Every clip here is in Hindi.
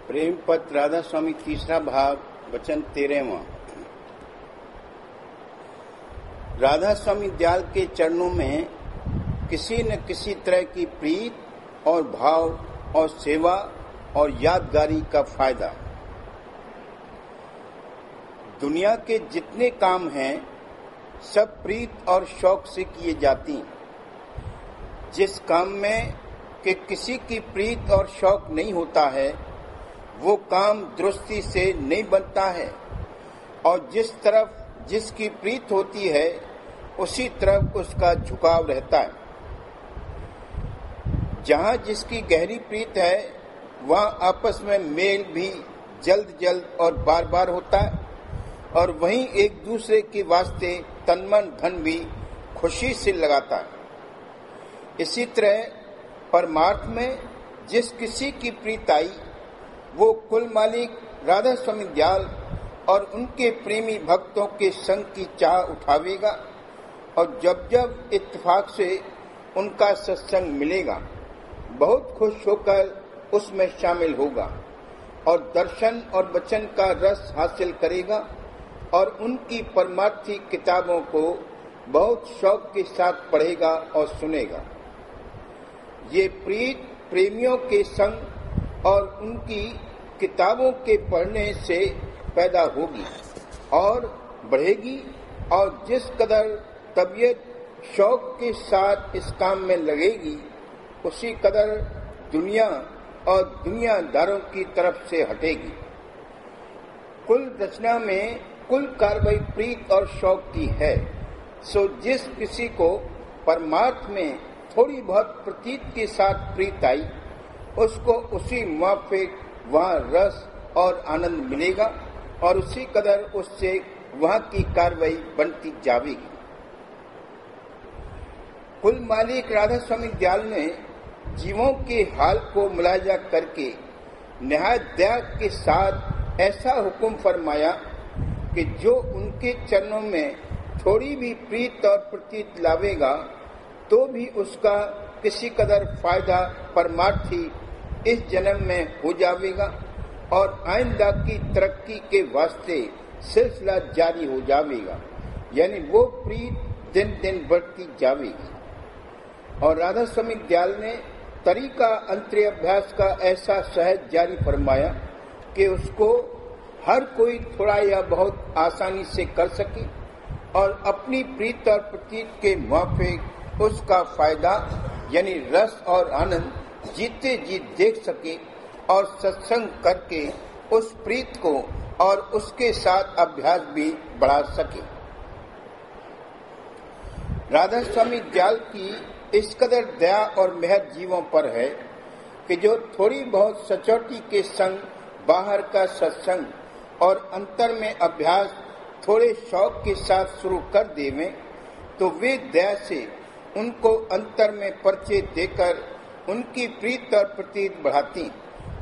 प्रेम पत्र राधा स्वामी तीसरा भाग वचन 13वां। राधा स्वामी दयाल के चरणों में किसी न किसी तरह की प्रीत और भाव और सेवा और यादगारी का फायदा। दुनिया के जितने काम हैं सब प्रीत और शौक से किए जाती हैं। जिस काम में कि किसी की प्रीत और शौक नहीं होता है वो काम दुरुस्ती से नहीं बनता है, और जिस तरफ जिसकी प्रीत होती है उसी तरफ उसका झुकाव रहता है। जहाँ जिसकी गहरी प्रीत है वहाँ आपस में मेल भी जल्द जल्द और बार बार होता है, और वहीं एक दूसरे के वास्ते तन मन धन भी खुशी से लगाता है। इसी तरह परमार्थ में जिस किसी की प्रीत आई वो कुल मालिक राधा स्वामी दयाल और उनके प्रेमी भक्तों के संग की चाह उठावेगा, और जब जब इत्तेफाक से उनका सत्संग मिलेगा बहुत खुश होकर उसमें शामिल होगा और दर्शन और वचन का रस हासिल करेगा, और उनकी परमार्थी किताबों को बहुत शौक के साथ पढ़ेगा और सुनेगा। ये प्रीत प्रेमियों के संग और उनकी किताबों के पढ़ने से पैदा होगी और बढ़ेगी, और जिस कदर तबीयत शौक के साथ इस काम में लगेगी उसी कदर दुनिया और दुनियादारों की तरफ से हटेगी। कुल रचना में कुल कार्रवाई प्रीत और शौक की है। सो जिस किसी को परमार्थ में थोड़ी बहुत प्रतीत के साथ प्रीत आई उसको उसी मुआफिक वहाँ रस और आनंद मिलेगा, और उसी कदर उससे वहाँ की कार्रवाई बनती जाएगी। कुल मालिक राधा स्वामी दयाल ने जीवों के हाल को मुलाजा करके निहायत दया के साथ ऐसा हुक्म फरमाया कि जो उनके चरणों में थोड़ी भी प्रीत और प्रतीत लावेगा तो भी उसका किसी कदर फायदा परमार्थी इस जन्म में हो जाएगा, और आइंदा की तरक्की के वास्ते सिलसिला जारी हो जाएगा, यानी वो प्रीत दिन दिन बढ़ती जाएगी। और राधा स्वामी दयाल ने तरीका अंतर्य अभ्यास का ऐसा सहज जारी फरमाया कि उसको हर कोई थोड़ा या बहुत आसानी से कर सके और अपनी प्रीत और प्रतीत के मुआफिक उसका फायदा यानी रस और आनंद जीते जी देख सके, और सत्संग करके उस प्रीत को और उसके साथ अभ्यास भी बढ़ा सके। राधा स्वामी दयाल की इस कदर दया और मेहर जीवों पर है कि जो थोड़ी बहुत सचोटी के संग बाहर का सत्संग और अंतर में अभ्यास थोड़े शौक के साथ शुरू कर देवें तो वे दया से उनको अंतर में परिचय देकर उनकी प्रीत और प्रतीत बढ़ाती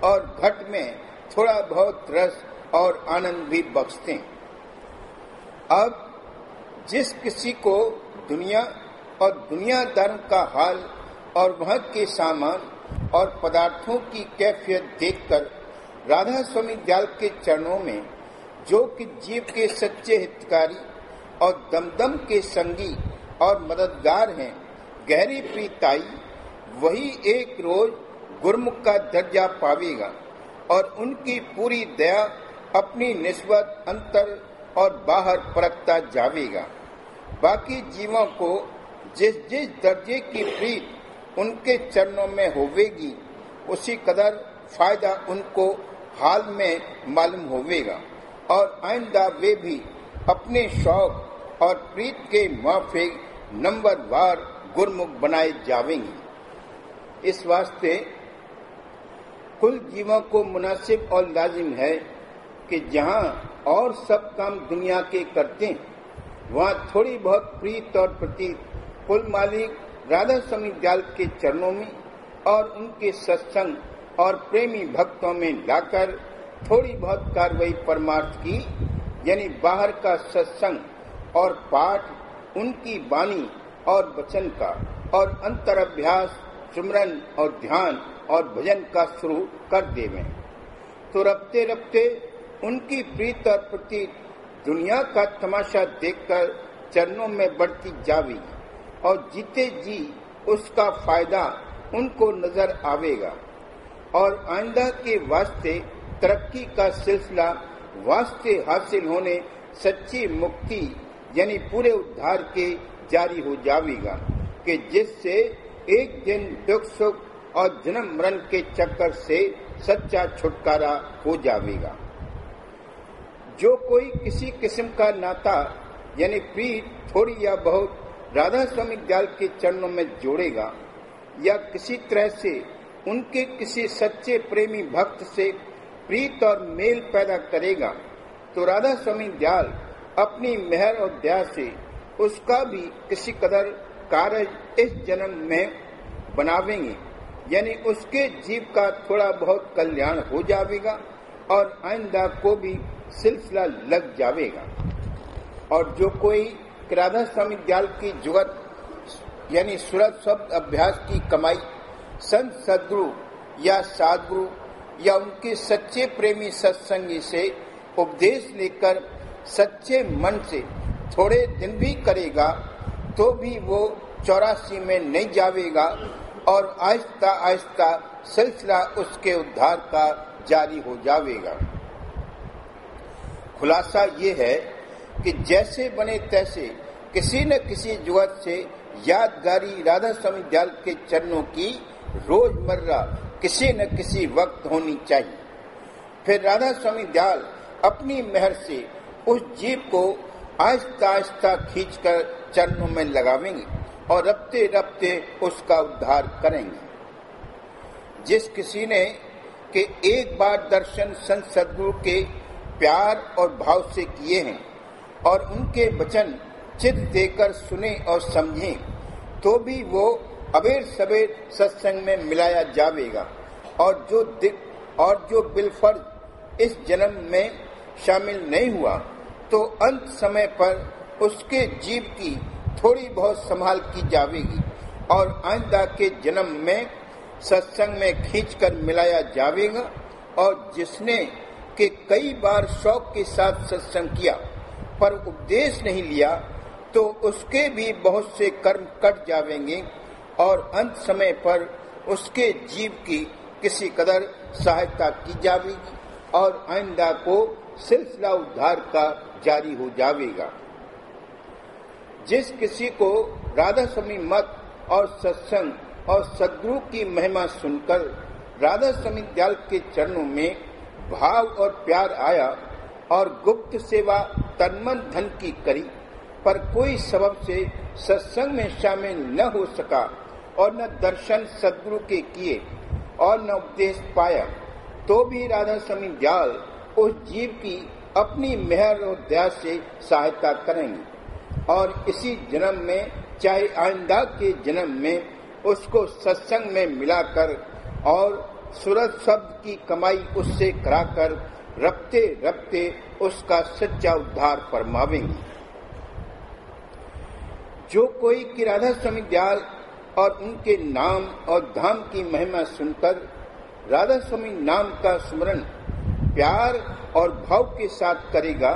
और घट में थोड़ा बहुत रस और आनंद भी बख्शते। अब जिस किसी को दुनिया और दुनियादारों का हाल और वहाँ के सामान और पदार्थों की कैफियत देखकर राधा स्वामी दयाल के चरणों में जो कि जीव के सच्चे हितकारी और दमदम के संगी और मददगार हैं गहरी प्रीत आई, वही एक रोज गुरमुख का दर्जा पावेगा और उनकी पूरी दया अपनी निस्बत अंतर और बाहर परखता जावेगा। बाकी जीवों को जिस जिस दर्जे की प्रीत उनके चरणों में होवेगी उसी कदर फायदा उनको हाल में मालूम होवेगा, और आइंदा वे भी अपने शौक और प्रीत के मुआफिक नंबरवार गुरमुख बनाए जावेंगे। इस वास्ते कुल जीवों को मुनासिब और लाजिम है कि जहाँ और सब काम दुनिया के करते हैं वहाँ थोड़ी बहुत प्रीत और प्रतीत कुल मालिक राधा स्वामी दयाल के चरणों में और उनके सत्संग और प्रेमी भक्तों में लाकर थोड़ी बहुत कार्रवाई परमार्थ की यानी बाहर का सत्संग और पाठ उनकी वाणी और वचन का और अंतर अभ्यास सुमरन और ध्यान और भजन का शुरू कर देवें। तो रफ्ते रफ्ते उनकी प्रीत और प्रति दुनिया का तमाशा देखकर चरणों में बढ़ती जावेगी और जीते जी उसका फायदा उनको नजर आवेगा और आइंदा के वास्ते तरक्की का सिलसिला वास्ते हासिल होने सच्ची मुक्ति यानी पूरे उद्धार के जारी हो जावेगा कि जिससे एक दिन दुख सुख और जन्म मरण के चक्कर से सच्चा छुटकारा हो जावेगा। जो कोई किसी किस्म का नाता यानी प्रीत थोड़ी या बहुत राधा स्वामी दयाल के चरणों में जोड़ेगा या किसी तरह से उनके किसी सच्चे प्रेमी भक्त से प्रीत और मेल पैदा करेगा तो राधा स्वामी दयाल अपनी मेहर और दया से उसका भी किसी कदर कार्य इस जन्म में बनावेंगे यानी उसके जीव का थोड़ा बहुत कल्याण हो जाएगा और आइंदा को भी सिलसिला लग जाएगा। और जो कोई राधा स्वामी दयाल की जुगत यानी सूरत शब्द अभ्यास की कमाई संत सदगुरु या साधगुरु या उनके सच्चे प्रेमी सत्संगी से उपदेश लेकर सच्चे मन से थोड़े दिन भी करेगा तो भी वो 84 में नहीं जावेगा और आहिस्ता आहिस्ता सिलसिला उसके उद्धार का जारी हो जावेगा। खुलासा ये है कि जैसे बने तैसे किसी न किसी जुगत से यादगारी राधा स्वामी दयाल के चरणों की रोजमर्रा किसी न किसी वक्त होनी चाहिए। फिर राधा स्वामी दयाल अपनी मेहर से उस जीव को आहिस्ता आहिस्ता खींचकर चरणों में लगावेंगे और रफ्ते रफ्ते उसका उद्धार करेंगे। जिस किसी ने के एक बार दर्शन संत सदगुरु के प्यार और भाव से किए हैं और उनके वचन चित्त देकर सुने और समझे तो भी वो अबेर सबेर सत्संग में मिलाया जावेगा और जो बिलफर्ज इस जन्म में शामिल नहीं हुआ तो अंत समय पर उसके जीव की थोड़ी बहुत संभाल की जावेगी और आइंदा के जन्म में सत्संग में खींचकर मिलाया जावेगा। और जिसने के कई बार शौक के साथ सत्संग किया पर उपदेश नहीं लिया तो उसके भी बहुत से कर्म कट जावेंगे और अंत समय पर उसके जीव की किसी कदर सहायता की जावेगी और आइंदा को सिलसिला उद्धार का जारी हो जावेगा। जिस किसी को राधा स्वामी मत और सत्संग और सद्गुरु की महिमा सुनकर राधा स्वामी दयाल के चरणों में भाव और प्यार आया और गुप्त सेवा तनमन धन की करी पर कोई सबब से सत्संग में शामिल न हो सका और न दर्शन सद्गुरु के किए और न उपदेश पाया तो भी राधा स्वामी दयाल उस जीव की अपनी मेहर और दया से सहायता करेंगे और इसी जन्म में चाहे आइंदा के जन्म में उसको सत्संग में मिलाकर और सूरत शब्द की कमाई उससे कराकर रफ्ते रफ्ते उसका सच्चा उद्धार फरमावेंगे। जो कोई कि राधा स्वामी दयाल और उनके नाम और धाम की महिमा सुनकर राधा स्वामी नाम का स्मरण प्यार और भाव के साथ करेगा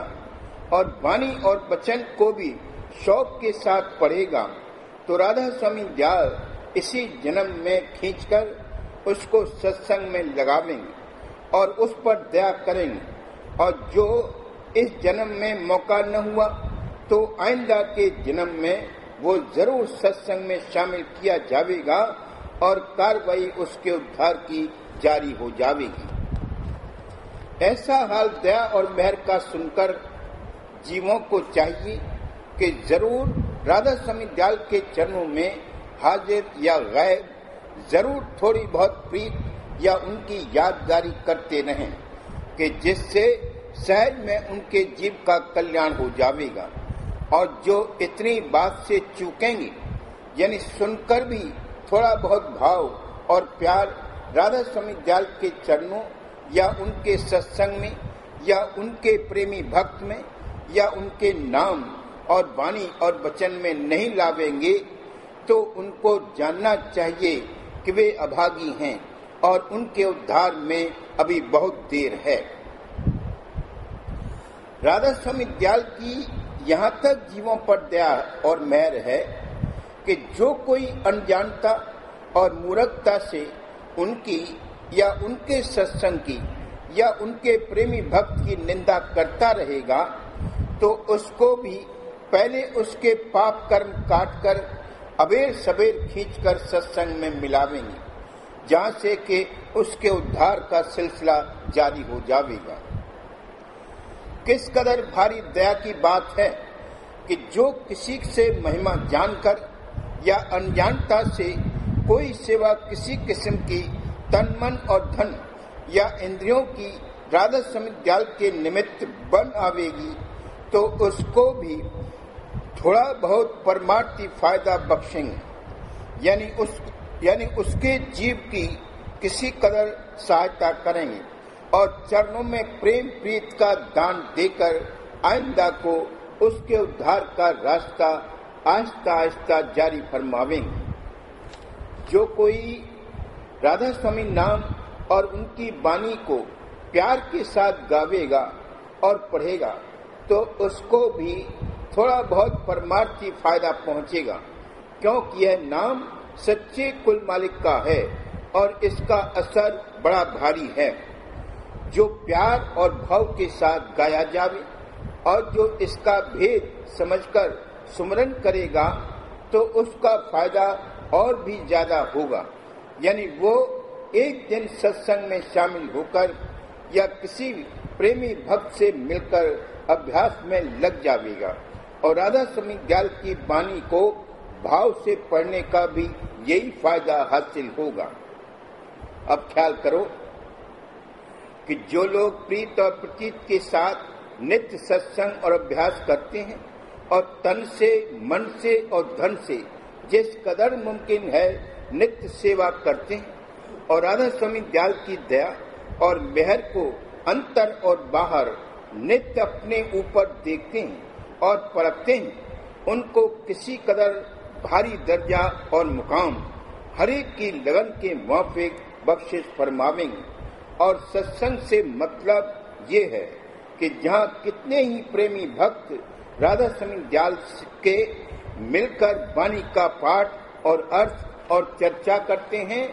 और वाणी और वचन को भी शौक के साथ पढ़ेगा तो राधा स्वामी दयाल इसी जन्म में खींचकर उसको सत्संग में लगावेंगे और उस पर दया करेंगे और जो इस जन्म में मौका न हुआ तो आइंदा के जन्म में वो जरूर सत्संग में शामिल किया जाएगा और कार्रवाई उसके उद्धार की जारी हो जाएगी। ऐसा हाल दया और मेहर का सुनकर जीवों को चाहिए कि जरूर राधा स्वामी दयाल के चरणों में हाजिर या गैर जरूर थोड़ी बहुत प्रीत या उनकी यादगारी करते रहें कि जिससे सहज में उनके जीव का कल्याण हो जाएगा। और जो इतनी बात से चूकेंगे यानी सुनकर भी थोड़ा बहुत भाव और प्यार राधा स्वामी दयाल के चरणों या उनके सत्संग में या उनके प्रेमी भक्त में या उनके नाम और वाणी और वचन में नहीं लावेंगे तो उनको जानना चाहिए कि वे अभागी हैं और उनके उद्धार में अभी बहुत देर है। राधा स्वामी दयाल की यहाँ तक जीवों पर दया और मेहर है कि जो कोई अनजानता और मूर्खता से उनकी या उनके सत्संग की या उनके प्रेमी भक्त की निंदा करता रहेगा तो उसको भी पहले उसके पाप कर्म काटकर अबेर सबेर खींचकर सत्संग में मिलावेंगे, जहां से कि उसके उद्धार का सिलसिला जारी हो जाएगा। किस कदर भारी दया की बात है कि जो किसी से महिमा जानकर या अनजानता से कोई सेवा किसी किस्म की तन मन और धन या इंद्रियों की राधा स्वामी दयाल के निमित्त बन आवेगी तो उसको भी थोड़ा बहुत परमार्थी फायदा बख्शेंगे, यानी उसके जीव की किसी कदर सहायता करेंगे और चरणों में प्रेम प्रीत का दान देकर आइंदा को उसके उद्धार का रास्ता आहिस्ता आहिस्ता जारी फरमावेंगे। जो कोई राधा स्वामी नाम और उनकी वाणी को प्यार के साथ गावेगा और पढ़ेगा तो उसको भी थोड़ा बहुत परमार्थी फायदा पहुंचेगा, क्योंकि यह नाम सच्चे कुल मालिक का है और इसका असर बड़ा भारी है। जो प्यार और भाव के साथ गाया जावे और जो इसका भेद समझकर सुमरन करेगा तो उसका फायदा और भी ज्यादा होगा। यानी वो एक दिन सत्संग में शामिल होकर या किसी प्रेमी भक्त से मिलकर अभ्यास में लग जाएगा और राधा स्वामी दयाल की वाणी को भाव से पढ़ने का भी यही फायदा हासिल होगा। अब ख्याल करो कि जो लोग प्रीत और प्रतीत के साथ नित्य सत्संग और अभ्यास करते हैं और तन से, मन से और धन से जिस कदर मुमकिन है नित्य सेवा करते हैं और राधा स्वामी दयाल की दया और मेहर को अंतर और बाहर नित्य अपने ऊपर देखते हैं और परखते हैं, उनको किसी कदर भारी दर्जा और मुकाम हरेक की लगन के मुआफिक बख्शिश फरमावेंगे। और सत्संग से मतलब ये है कि जहाँ कितने ही प्रेमी भक्त राधा स्वामी दयाल के मिलकर वाणी का पाठ और अर्थ और चर्चा करते हैं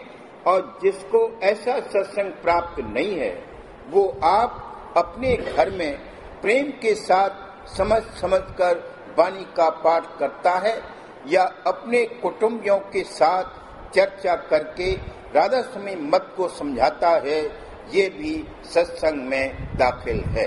और जिसको ऐसा सत्संग प्राप्त नहीं है वो आप अपने घर में प्रेम के साथ समझ कर वाणी का पाठ करता है या अपने कुटुंबियों के साथ चर्चा करके राधा स्वामी मत को समझाता है, ये भी सत्संग में दाखिल है।